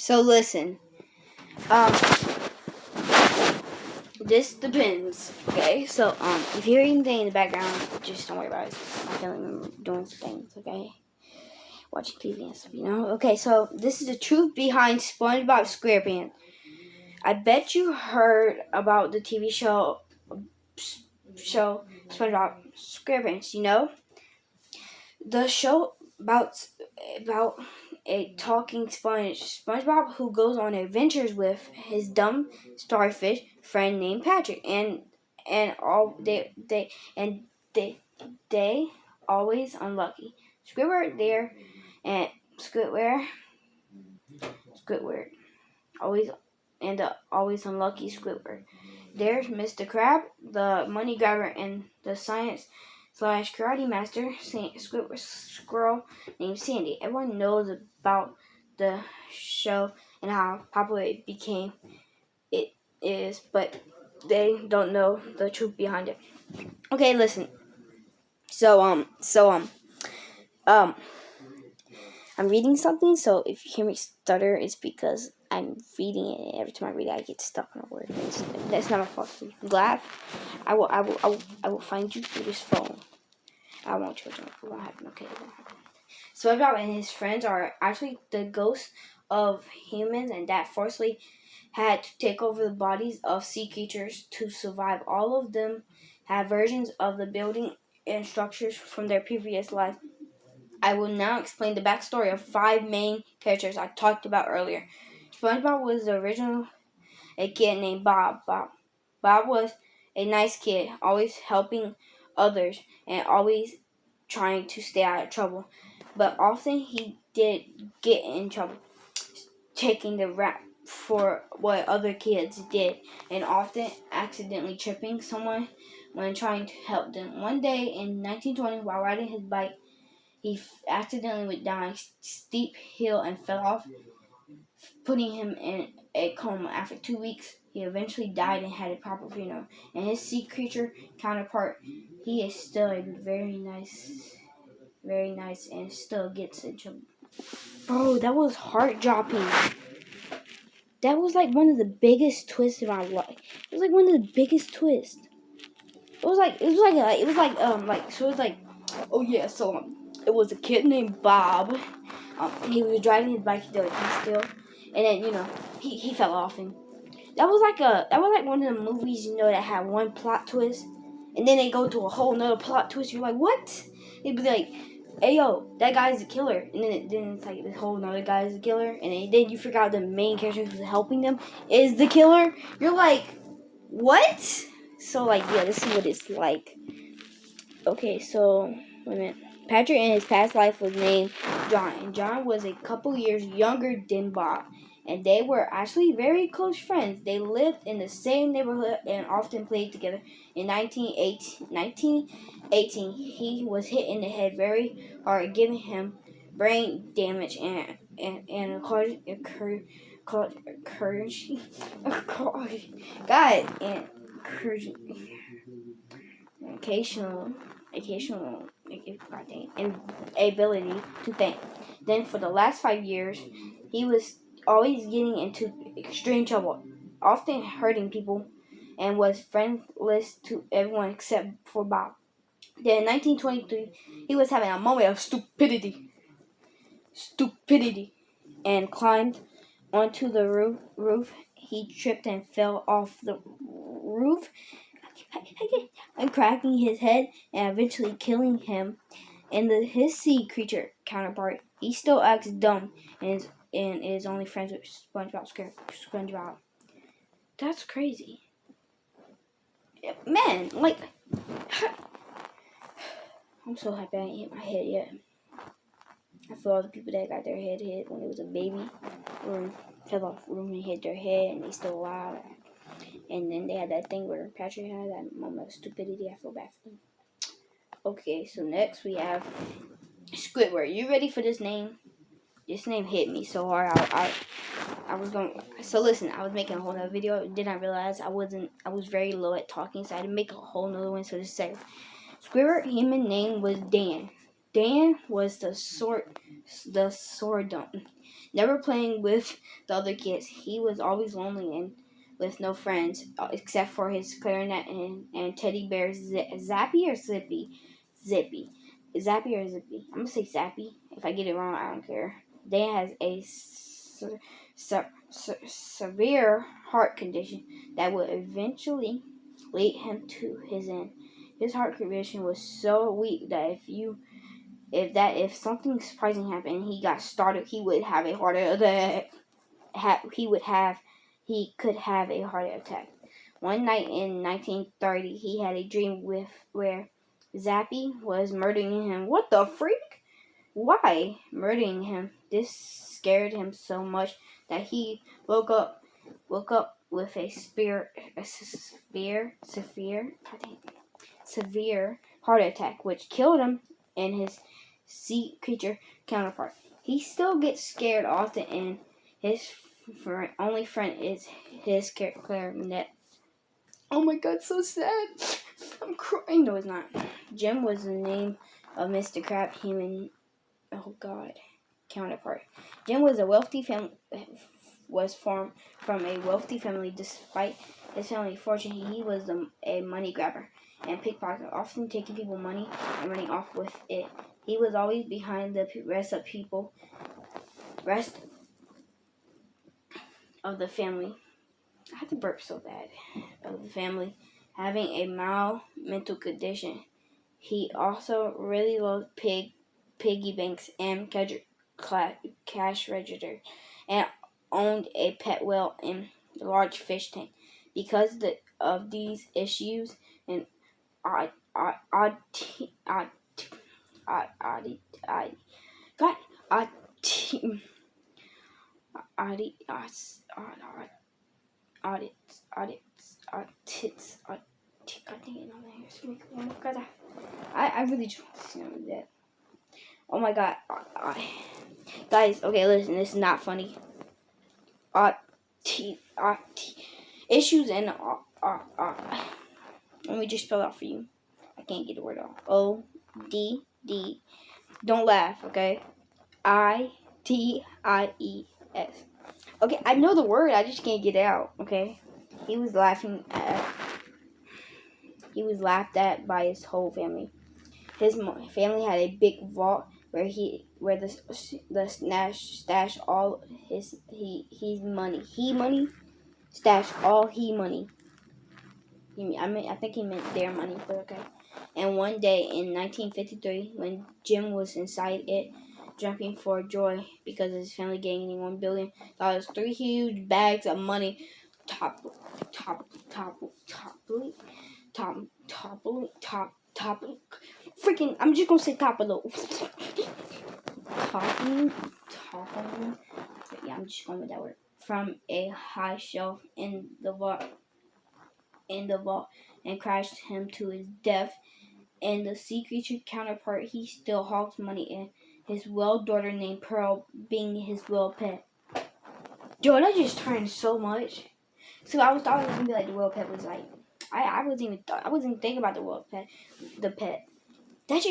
So listen, um, this depends. Okay, so if you hear anything in the background, just don't worry about it. It's my family doing some things. Okay, watching TV and stuff. Okay, so this is the truth behind SpongeBob SquarePants. I bet you heard about the TV show SpongeBob SquarePants. The show about a talking SpongeBob who goes on adventures with his dumb starfish friend named Patrick, and all they always unlucky. Squidward there and Squidward always and the always unlucky Squidward. There's Mr. Crab, the money grabber, and the science/karate master, Squidward squirrel named Sandy. Everyone knows about the show and how popular it became. It is, but they don't know the truth behind it. Okay, listen. I'm reading something, so if you hear me stutter, it's because I'm reading it, and every time I read it, I get stuck on a word. That's not my fault. You can laugh. I will find you through this phone. I won't charge you. It won't happen. Okay, it won't happen. SpongeBob and his friends are actually the ghosts of humans, and that forcefully had to take over the bodies of sea creatures to survive. All of them have versions of the building and structures from their previous lives. I will now explain the backstory of 5 main characters I talked about earlier. SpongeBob was the original a kid named Bob. Bob was a nice kid, always helping others and always trying to stay out of trouble. But often he did get in trouble, taking the rap for what other kids did, and often accidentally tripping someone when trying to help them. One day in 1920, while riding his bike, he accidentally went down a steep hill and fell off, putting him in a coma. After 2 weeks, he eventually died and had a proper funeral. And his sea creature counterpart, he is still a very nice, and still gets in trouble. Bro, that was heart dropping. That was like one of the biggest twists in my life. It was like one of the biggest twists. It was like, oh yeah, so it was a kid named Bob. He was driving his bike still, and then he fell off, and that was like one of the movies that had one plot twist, and then they go to a whole nother plot twist. You're like, what? They'd be like, hey yo, that guy's the killer, and then it's like this whole nother guy's the killer, and then you figure out the main character who's helping them is the killer. You're like, what? So yeah, this is what it's like. Okay, so wait a minute. Patrick in his past life was named John, and John was a couple years younger than Bob, and they were actually very close friends. They lived in the same neighborhood and often played together. In 1918, he was hit in the head very hard, giving him brain damage and occasional ability to think. Then for the last 5 years, he was always getting into extreme trouble, often hurting people, and was friendless to everyone except for Bob. Then in 1923, he was having a moment of stupidity, and climbed onto the roof. He tripped and fell off the roof and cracking his head and eventually killing him. And his sea creature counterpart, he still acts dumb and is only friends with SpongeBob. That's crazy. Man, I'm so happy I ain't hit my head yet. I feel all the people that got their head hit when it was a baby or fell off the room and hit their head and they still alive. And then they had that thing where Patrick had that moment of stupidity. I feel bad for them. Okay, so next we have Squidward. You ready for this name? This name hit me so hard. I was going. So listen, I was making a whole nother video. Then I realized I was very low at talking, so I had to make a whole nother one. So just say, Squidward human name was Dan. Dan was the sword never playing with the other kids. He was always lonely and with no friends except for his clarinet and teddy bears. Zappy or Zippy? Zippy. Zappy or Zippy? I'm gonna say Zappy. If I get it wrong, I don't care. Dan has a severe heart condition that would eventually lead him to his end. His heart condition was so weak that if something surprising happened and he got started, he would have a heart attack. He could have a heart attack. One night in 1930, he had a dream where Zappy was murdering him. What the freak? Why murdering him? This scared him so much that he woke up with a severe heart attack, which killed him and his sea creature counterpart. He still gets scared often, and his only friend is his clarinet. Oh my god, so sad. I'm crying. No, it's not. Jim was the name of Mr. Crab human. Oh god, counterpart. Jim was from a wealthy family. Despite his family fortune, he was a money grabber and pickpocket, often taking people's money and running off with it. He was always behind the rest of the family. I had to burp so bad. Of the family having a mild mental condition. He also really loved piggy banks and cash register, and owned a pet whale and a large fish tank. Because of these issues and odd, odd, odd, odd, odd, odd, odd, God, odd, audits. I really just want to know that. Oh my god. Guys, okay, listen, this is not funny. Issues and let me just spell out for you. I can't get the word out. O-D-D. Don't laugh, okay? I-T-I-E-S. Okay, I know the word, I just can't get it out, okay? He was laughed at by his whole family. His family had a big vault where the stash all his money. Stash all money. I think he meant their money, but okay. And one day in 1953, when Jim was inside it, jumping for joy because of his family gaining $1 billion, 3 huge bags of money toppling. Freaking, I'm just gonna say toppling. Toppling. Yeah, I'm just going with that word. From a high shelf in the vault, and crashed him to his death. And the sea creature counterpart, he still hogs money, and his whale daughter named Pearl being his whale pet. Yo, that just turned so much. So I thought it was gonna be like the whale pet was like, I wasn't even thinking about the whale pet, the pet. That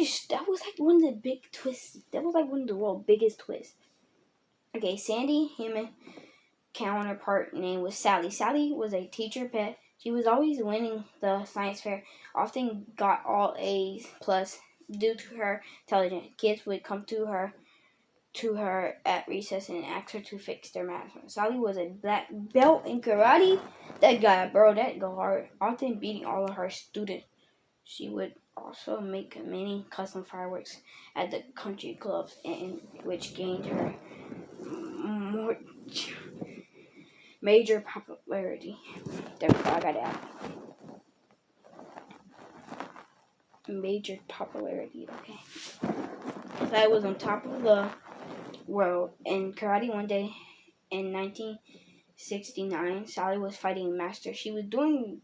was like one of the big twists. That was like one of the world's biggest twists. Okay, Sandy human counterpart name was Sally. Sally was a teacher pet. She was always winning the science fair, often got all A's plus due to her intelligence. Kids would come to her at recess and ask her to fix their math. Sally was a black belt in karate. That go hard, often beating all of her students. She would also make many custom fireworks at the country clubs, and which gained her more major popularity. There we go, I got it. Major popularity, okay. That was on top of the world in karate one day in 1969. Sally was fighting a master. She was doing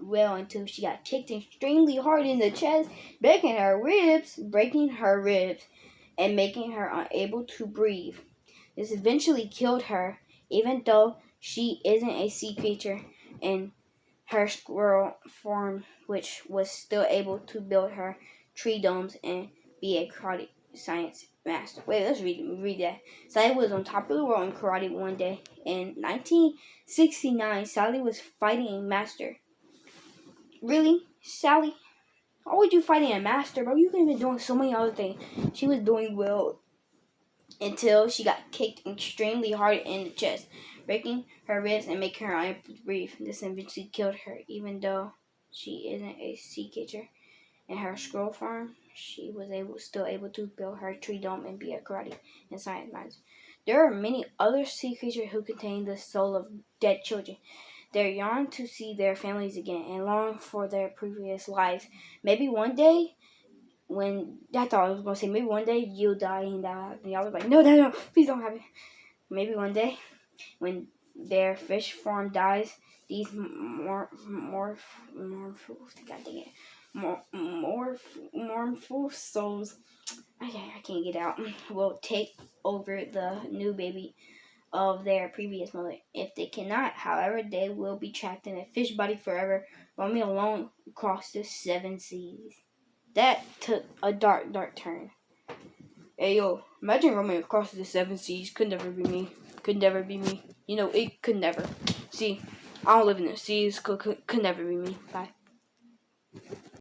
well until she got kicked extremely hard in the chest, breaking her ribs, and making her unable to breathe. This eventually killed her, even though she isn't a sea creature in her squirrel form, which was still able to build her tree domes and be a science master. Wait, let's read that. Sally was on top of the world in karate one day. In 1969, Sally was fighting a master. Really? Sally? Why would you fighting a master, bro? You could have been doing so many other things. She was doing well until she got kicked extremely hard in the chest, breaking her ribs and making her unable to breathe. This eventually killed her, even though she isn't a sea creature. In her scroll farm, she was still able to build her tree dome and be a karate and science master. There are many other sea creatures who contain the soul of dead children. They yearn to see their families again and long for their previous lives. Maybe one day, when that's all I was gonna say. Maybe one day you'll die and that'll happen. Y'all was like, no, please don't happen. Maybe one day, when their fish farm dies, these mournful souls, I can't get out, will take over the new baby of their previous mother. If they cannot, however, they will be trapped in a fish body forever, roaming alone across the 7 seas. That took a dark turn. Hey yo, imagine roaming across the 7 seas. Could never be me. Could never be me. You know, it could never. See, I don't live in the seas. Could never be me. Bye.